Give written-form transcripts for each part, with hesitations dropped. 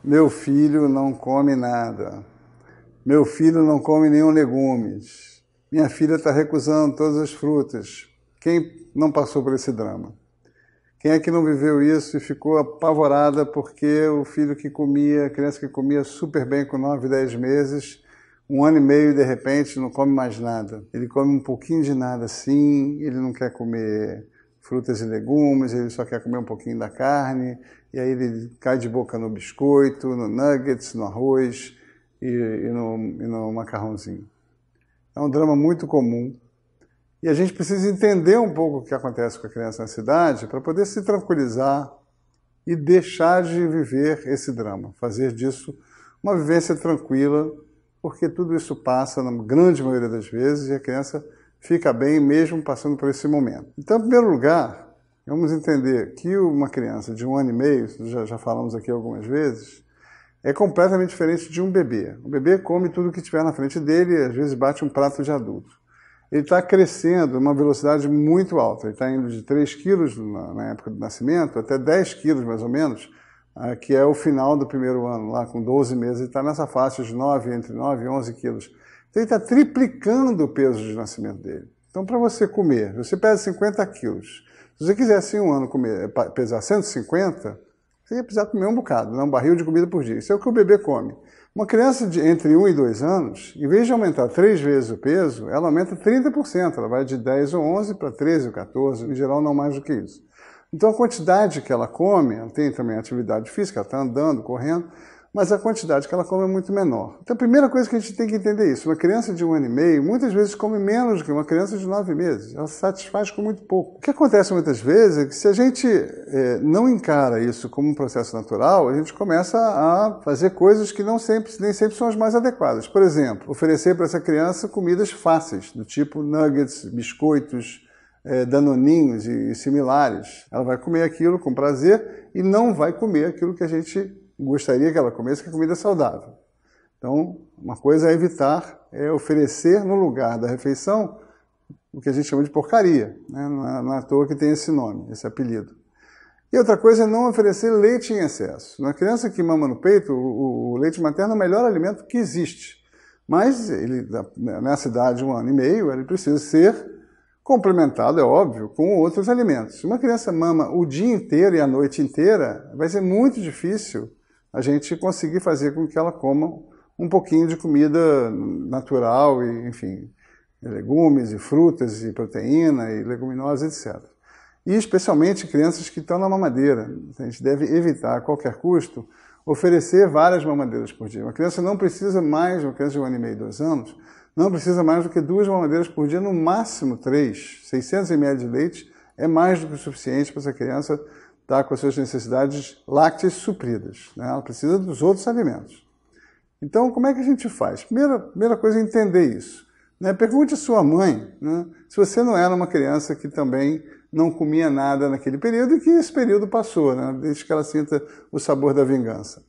Meu filho não come nada. Meu filho não come nenhum legumes. Minha filha está recusando todas as frutas. Quem não passou por esse drama? Quem é que não viveu isso e ficou apavorada porque o filho que comia, a criança que comia super bem com 9, 10 meses, 1 ano e meio, de repente, não come mais nada. Ele come um pouquinho de nada sim, ele não quer comer frutas e legumes, ele só quer comer um pouquinho da carne, e aí ele cai de boca no biscoito, no nuggets, no arroz e no macarrãozinho. É um drama muito comum. E a gente precisa entender um pouco o que acontece com a criança na cidade para poder se tranquilizar e deixar de viver esse drama, fazer disso uma vivência tranquila, porque tudo isso passa na grande maioria das vezes e a criança fica bem mesmo passando por esse momento. Então, em primeiro lugar, vamos entender que uma criança de 1 ano e meio, já falamos aqui algumas vezes, é completamente diferente de um bebê. O bebê come tudo que tiver na frente dele e às vezes bate um prato de adulto. Ele está crescendo a uma velocidade muito alta. Ele está indo de 3 quilos na época do nascimento até 10 quilos, mais ou menos, que é o final do primeiro ano, lá com 12 meses. Ele está nessa faixa de entre 9 e 11 quilos. Então ele está triplicando o peso de nascimento dele. Então, para você comer, você pesa 50 quilos. Se você quisesse em 1 ano pesar 150, você ia precisar comer um bocado, né? Um barril de comida por dia. Isso é o que o bebê come. Uma criança entre 1 e 2 anos, em vez de aumentar 3 vezes o peso, ela aumenta 30%. Ela vai de 10 ou 11 para 13 ou 14, em geral não mais do que isso. Então a quantidade que ela come, ela tem também atividade física, ela está andando, correndo, mas a quantidade que ela come é muito menor. Então a primeira coisa que a gente tem que entender é isso. Uma criança de 1 ano e meio, muitas vezes come menos do que uma criança de 9 meses. Ela se satisfaz com muito pouco. O que acontece muitas vezes é que se a gente não encara isso como um processo natural, a gente começa a fazer coisas que nem sempre são as mais adequadas. Por exemplo, oferecer para essa criança comidas fáceis, do tipo nuggets, biscoitos, danoninhos e similares. Ela vai comer aquilo com prazer e não vai comer aquilo que a gente gostaria que ela comesse, que é comida saudável. Então, uma coisa é evitar, oferecer no lugar da refeição o que a gente chama de porcaria, né? Não é à toa que tem esse nome, esse apelido. E outra coisa é não oferecer leite em excesso. Na criança que mama no peito, o leite materno é o melhor alimento que existe. Mas ele, nessa idade de 1 ano e meio, ele precisa ser complementado, é óbvio, com outros alimentos. Se uma criança mama o dia inteiro e a noite inteira, vai ser muito difícil a gente conseguir fazer com que ela coma um pouquinho de comida natural, e, enfim, legumes e frutas e proteína e leguminosas, etc. E especialmente crianças que estão na mamadeira. A gente deve evitar a qualquer custo oferecer várias mamadeiras por dia. Uma criança não precisa mais, uma criança de 1 ano e meio, 2 anos, não precisa mais do que 2 mamadeiras por dia, no máximo 3. 600 ml de leite é mais do que o suficiente para essa criança estar com as suas necessidades lácteas supridas, né? Ela precisa dos outros alimentos. Então, como é que a gente faz? Primeira coisa é entender isso, né? Pergunte à sua mãe, né, se você não era uma criança que também não comia nada naquele período e que esse período passou, né, desde que ela sinta o sabor da vingança.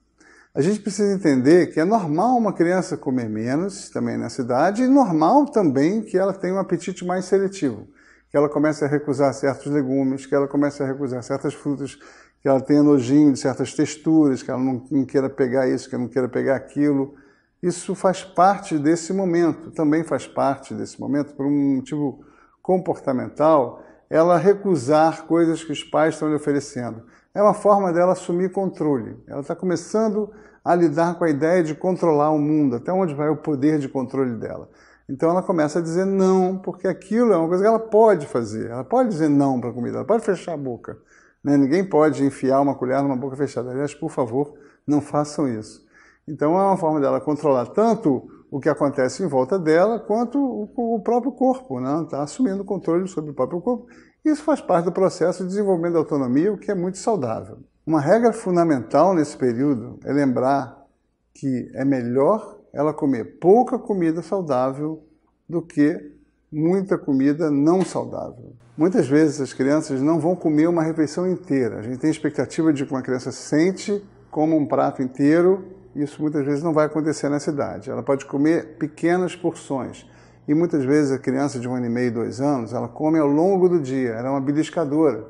A gente precisa entender que é normal uma criança comer menos, também nessa idade, e normal também que ela tenha um apetite mais seletivo, que ela comece a recusar certos legumes, que ela comece a recusar certas frutas, que ela tenha nojinho de certas texturas, que ela não queira pegar isso, que ela não queira pegar aquilo. Isso faz parte desse momento, também faz parte desse momento, por um motivo comportamental, ela recusar coisas que os pais estão lhe oferecendo. É uma forma dela assumir controle. Ela está começando a lidar com a ideia de controlar o mundo, até onde vai o poder de controle dela. Então ela começa a dizer não, porque aquilo é uma coisa que ela pode fazer. Ela pode dizer não para a comida, ela pode fechar a boca, né? Ninguém pode enfiar uma colher numa boca fechada. Aliás, por favor, não façam isso. Então é uma forma dela controlar tanto o que acontece em volta dela, quanto o próprio corpo, né? Está assumindo o controle sobre o próprio corpo. Isso faz parte do processo de desenvolvimento da autonomia, o que é muito saudável. Uma regra fundamental nesse período é lembrar que é melhor ela comer pouca comida saudável do que muita comida não saudável. Muitas vezes as crianças não vão comer uma refeição inteira. A gente tem a expectativa de que uma criança sente, coma um prato inteiro. Isso muitas vezes não vai acontecer nessa idade. Ela pode comer pequenas porções. E muitas vezes a criança de 1 ano e meio, 2 anos, ela come ao longo do dia. Ela é uma beliscadora.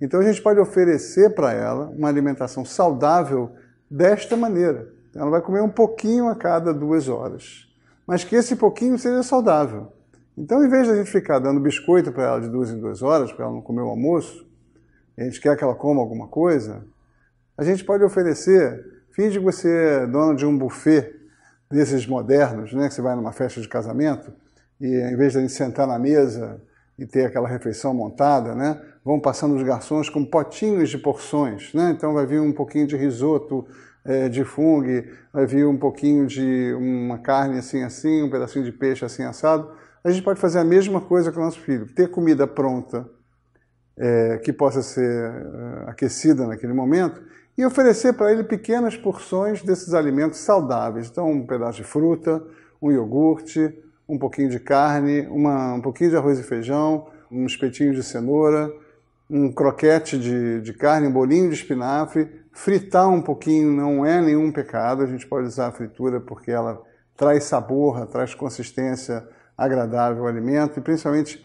Então a gente pode oferecer para ela uma alimentação saudável desta maneira. Ela vai comer um pouquinho a cada 2 horas, mas que esse pouquinho seja saudável. Então, em vez de a gente ficar dando biscoito para ela de 2 em 2 horas, para ela não comer o almoço, e a gente quer que ela coma alguma coisa, a gente pode oferecer, finge que você é dono de um buffet desses modernos, né, que você vai numa festa de casamento, e ao invés de a gente sentar na mesa e ter aquela refeição montada, né, vão passando os garçons com potinhos de porções, né? Então vai vir um pouquinho de risoto de fungo, vai vir um pouquinho de uma carne assim, um pedacinho de peixe assim assado. A gente pode fazer a mesma coisa com o nosso filho, ter comida pronta, que possa ser aquecida naquele momento, e oferecer para ele pequenas porções desses alimentos saudáveis. Então, um pedaço de fruta, um iogurte, um pouquinho de carne, um pouquinho de arroz e feijão, um espetinho de cenoura, um croquete de carne, um bolinho de espinafre. Fritar um pouquinho não é nenhum pecado, a gente pode usar a fritura porque ela traz sabor, traz consistência agradável ao alimento, e principalmente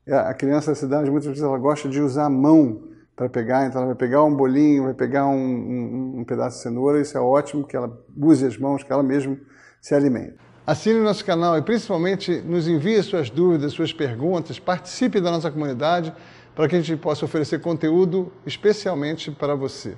a criança da cidade, muitas vezes ela gosta de usar a mão para pegar, então ela vai pegar um bolinho, vai pegar um pedaço de cenoura, isso é ótimo, que ela use as mãos, que ela mesma se alimente. Assine o nosso canal e principalmente nos envie suas dúvidas, suas perguntas, participe da nossa comunidade para que a gente possa oferecer conteúdo especialmente para você.